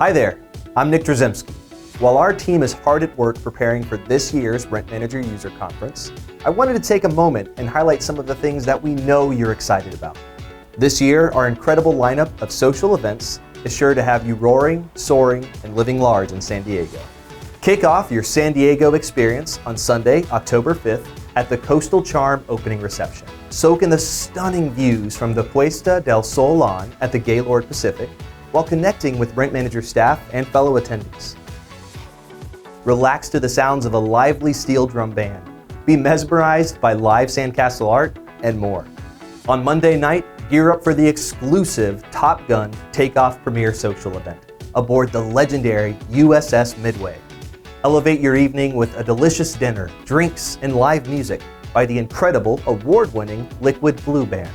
Hi there, I'm Nick Drzycimski. While our team is hard at work preparing for this year's Rent Manager User Conference, I wanted to take a moment and highlight some of the things that we know you're excited about. This year, our incredible lineup of social events is sure to have you roaring, soaring, and living large in San Diego. Kick off your San Diego experience on Sunday, October 5th at the Coastal Charm opening reception. Soak in the stunning views from the Puesta del Sol lawn at the Gaylord Pacific while connecting with Rent Manager staff and fellow attendees. Relax to the sounds of a lively steel drum band. Be mesmerized by live sandcastle art and more. On Monday night, gear up for the exclusive Top Gun Takeoff premiere social event aboard the legendary USS Midway. Elevate your evening with a delicious dinner, drinks, and live music by the incredible award-winning Liquid Blue Band.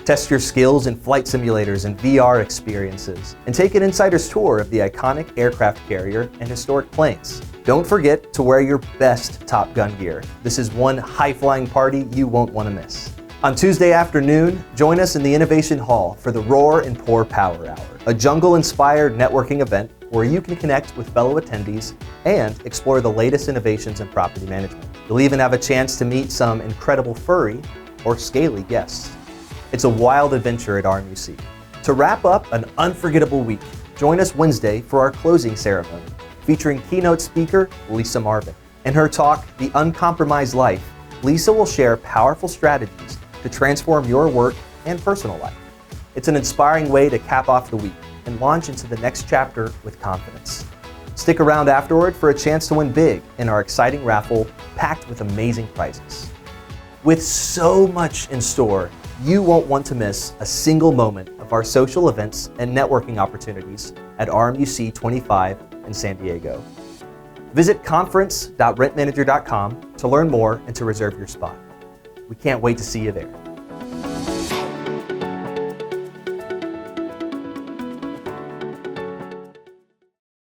Test your skills in flight simulators and VR experiences, and take an insider's tour of the iconic aircraft carrier and historic planes. Don't forget to wear your best Top Gun gear. This is one high-flying party you won't want to miss. On Tuesday afternoon, join us in the Innovation Hall for the Roar and Pour Power Hour, a jungle-inspired networking event where you can connect with fellow attendees and explore the latest innovations in property management. You'll even have a chance to meet some incredible furry or scaly guests. It's a wild adventure at RMUC. To wrap up an unforgettable week, join us Wednesday for our closing ceremony, featuring keynote speaker Lisa Marvin. In her talk, The Uncompromised Life, Lisa will share powerful strategies to transform your work and personal life. It's an inspiring way to cap off the week and launch into the next chapter with confidence. Stick around afterward for a chance to win big in our exciting raffle packed with amazing prizes. With so much in store, you won't want to miss a single moment of our social events and networking opportunities at RMUC.25 in San Diego. Visit conference.rentmanager.com to learn more and to reserve your spot. We can't wait to see you there.